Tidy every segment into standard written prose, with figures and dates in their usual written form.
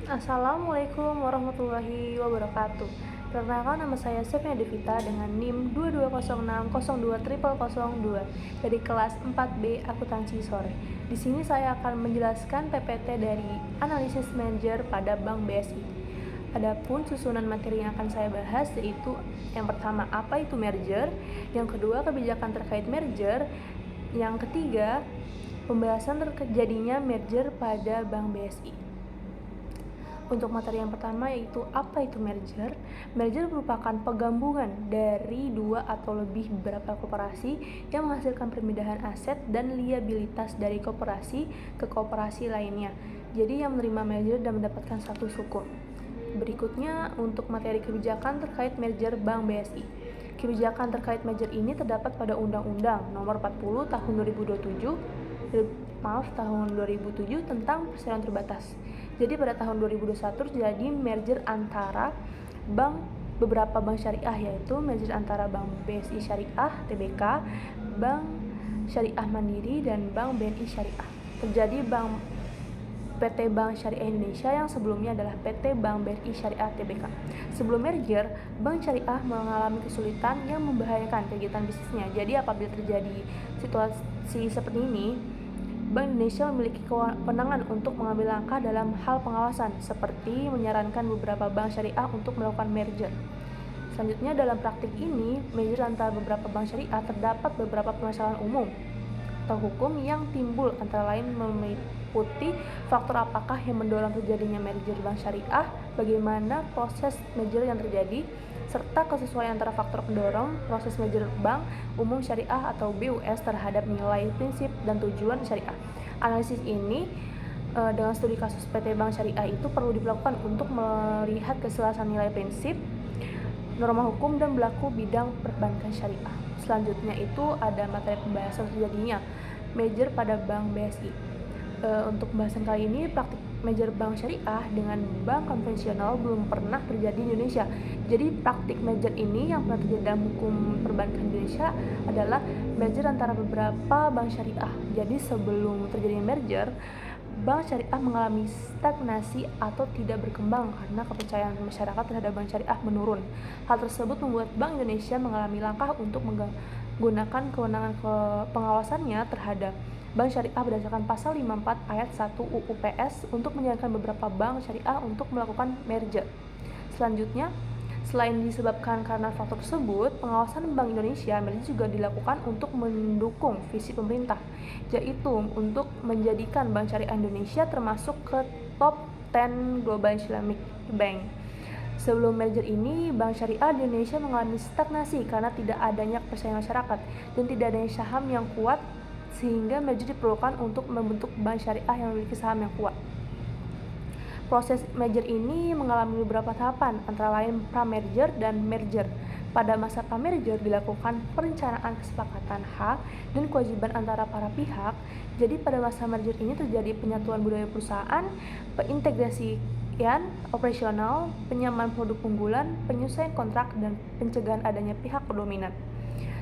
Assalamualaikum warahmatullahi wabarakatuh. Perkenalkan, nama saya Sepnia Devita dengan NIM 2206020002 dari kelas 4B Akuntansi Sore. Di sini saya akan menjelaskan PPT dari analisis merger pada Bank BSI. Adapun susunan materi yang akan saya bahas yaitu yang pertama, apa itu merger, yang kedua, kebijakan terkait merger, yang ketiga, pembahasan terjadinya merger pada Bank BSI. Untuk materi yang pertama yaitu apa itu merger. Merger merupakan penggabungan dari dua atau lebih beberapa koperasi yang menghasilkan pemindahan aset dan liabilitas dari koperasi ke koperasi lainnya. Jadi yang menerima merger dan mendapatkan satu syukur. Berikutnya untuk materi kebijakan terkait merger Bank BSI. Kebijakan terkait merger ini terdapat pada Undang-Undang Nomor 40 Tahun 2007 tentang perseroan terbatas. Jadi pada tahun 2021 terjadi merger antara beberapa bank syariah, yaitu merger antara Bank BSI Syariah Tbk, Bank Syariah Mandiri, dan Bank BNI Syariah. Terjadi PT Bank Syariah Indonesia yang sebelumnya adalah PT Bank BRI Syariah Tbk. Sebelum merger, Bank Syariah mengalami kesulitan yang membahayakan kegiatan bisnisnya. Jadi apabila terjadi situasi seperti ini, Bank Indonesia memiliki kewenangan untuk mengambil langkah dalam hal pengawasan, seperti menyarankan beberapa bank syariah untuk melakukan merger. Selanjutnya, dalam praktik ini, merger antara beberapa bank syariah terdapat beberapa permasalahan umum atau hukum yang timbul, antara lain meliputi faktor apakah yang mendorong terjadinya merger bank syariah, bagaimana proses merger yang terjadi, serta kesesuaian antara faktor pendorong proses merger bank umum syariah atau BUS terhadap nilai, prinsip, dan tujuan syariah. Analisis ini dengan studi kasus PT Bank Syariah itu perlu dilakukan untuk melihat keselarasan nilai, prinsip, norma hukum, dan berlaku bidang perbankan syariah. Selanjutnya itu ada materi pembahasan terjadinya merger pada Bank BSI. Untuk pembahasan kali ini, praktik merger bank syariah dengan bank konvensional belum pernah terjadi di Indonesia. Jadi praktik merger ini yang pernah terjadi dalam hukum perbankan Indonesia adalah merger antara beberapa bank syariah. Jadi sebelum terjadi merger, bank syariah mengalami stagnasi atau tidak berkembang karena kepercayaan masyarakat terhadap bank syariah menurun. Hal tersebut membuat Bank Indonesia mengalami langkah untuk menggunakan kewenangan pengawasannya terhadap bank syariah berdasarkan pasal 54 ayat 1 UU PS untuk menyarankan beberapa bank syariah untuk melakukan merger. Selanjutnya, selain disebabkan karena faktor tersebut, pengawasan Bank Indonesia merger juga dilakukan untuk mendukung visi pemerintah, yaitu untuk menjadikan Bank Syariah Indonesia termasuk ke top 10 Global Islamic Bank. Sebelum merger ini, Bank Syariah di Indonesia mengalami stagnasi karena tidak adanya kepercayaan masyarakat dan tidak adanya saham yang kuat, sehingga merger diperlukan untuk membentuk bank syariah yang memiliki saham yang kuat. Proses merger ini mengalami beberapa tahapan, antara lain pra-merger dan merger. Pada masa pra-merger dilakukan perencanaan kesepakatan hak dan kewajiban antara para pihak. Jadi pada masa merger ini terjadi penyatuan budaya perusahaan, peintegrasian operasional, penyamaan produk unggulan, penyesuaian kontrak, dan pencegahan adanya pihak dominan.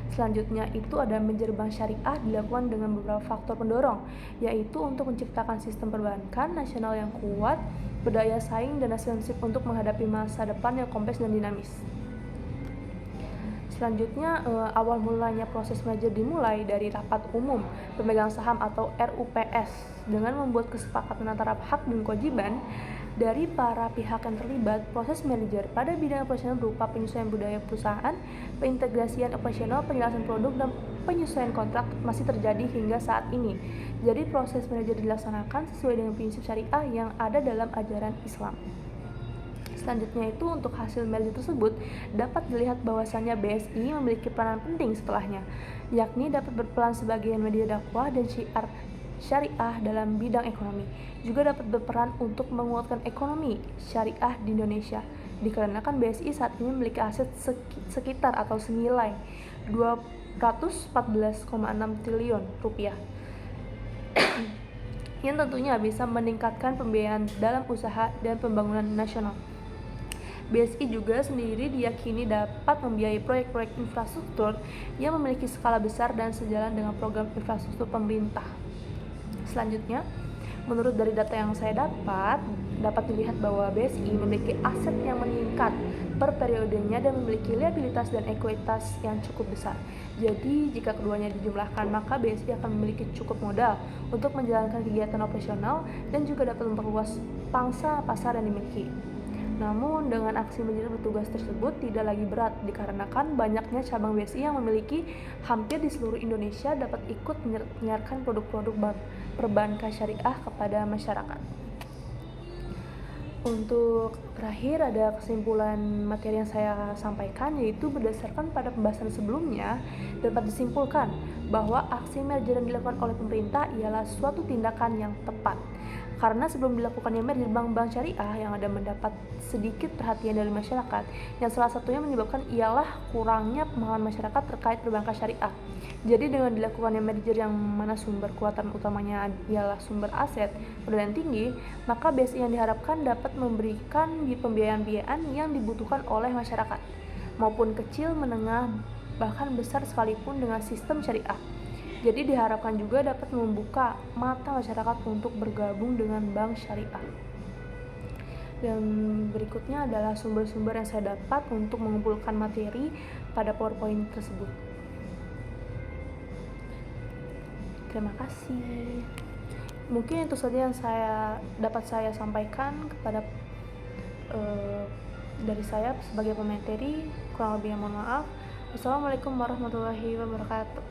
Selanjutnya itu ada merger bank syariah dilakukan dengan beberapa faktor pendorong, yaitu untuk menciptakan sistem perbankan nasional yang kuat, berdaya saing, dan responsif untuk menghadapi masa depan yang kompleks dan dinamis. Selanjutnya, awal mulanya proses merger dimulai dari rapat umum pemegang saham atau RUPS dengan membuat kesepakatan antara hak dan kewajiban dari para pihak yang terlibat. Proses merger pada bidang operasional berupa penyesuaian budaya perusahaan, peintegrasian operasional, penjelasan produk, dan penyesuaian kontrak masih terjadi hingga saat ini. Jadi proses merger dilaksanakan sesuai dengan prinsip syariah yang ada dalam ajaran Islam. Selanjutnya itu untuk hasil merger tersebut dapat dilihat bahwasannya BSI memiliki peranan penting setelahnya, yakni dapat berperan sebagai media dakwah dan syiar syariah dalam bidang ekonomi. Juga dapat berperan untuk menguatkan ekonomi syariah di Indonesia, dikarenakan BSI saat ini memiliki aset sekitar atau senilai 214,6 triliun rupiah yang tentunya bisa meningkatkan pembiayaan dalam usaha dan pembangunan nasional. BSI juga sendiri diyakini dapat membiayai proyek-proyek infrastruktur yang memiliki skala besar dan sejalan dengan program infrastruktur pemerintah. Selanjutnya, menurut dari data yang saya dapat, dapat dilihat bahwa BSI memiliki aset yang meningkat per periodenya dan memiliki liabilitas dan ekuitas yang cukup besar. Jadi, jika keduanya dijumlahkan, maka BSI akan memiliki cukup modal untuk menjalankan kegiatan operasional dan juga dapat memperluas pangsa pasar yang dimiliki. Namun, dengan aksi merger petugas tersebut tidak lagi berat dikarenakan banyaknya cabang BSI yang memiliki hampir di seluruh Indonesia dapat ikut menyiarkan produk-produk perbankan syariah kepada masyarakat. Untuk terakhir ada kesimpulan materi yang saya sampaikan, yaitu berdasarkan pada pembahasan sebelumnya dapat disimpulkan bahwa aksi merger yang dilakukan oleh pemerintah ialah suatu tindakan yang tepat. Karena sebelum dilakukannya merger bank-bank syariah yang ada mendapat sedikit perhatian dari masyarakat, yang salah satunya menyebabkan ialah kurangnya pemahaman masyarakat terkait perbankan syariah. Jadi dengan dilakukannya merger yang mana sumber kekuatan utamanya ialah sumber aset berdaya tinggi, maka BSI yang diharapkan dapat memberikan pembiayaan-pembiayaan yang dibutuhkan oleh masyarakat, maupun kecil, menengah, bahkan besar sekalipun dengan sistem syariah. Jadi diharapkan juga dapat membuka mata masyarakat untuk bergabung dengan bank syariah. Dan berikutnya adalah sumber-sumber yang saya dapat untuk mengumpulkan materi pada PowerPoint tersebut. Terima kasih. Mungkin itu saja yang dapat saya sampaikan kepada dari saya sebagai pemateri. Kurang lebihnya mohon maaf. Wassalamualaikum warahmatullahi wabarakatuh.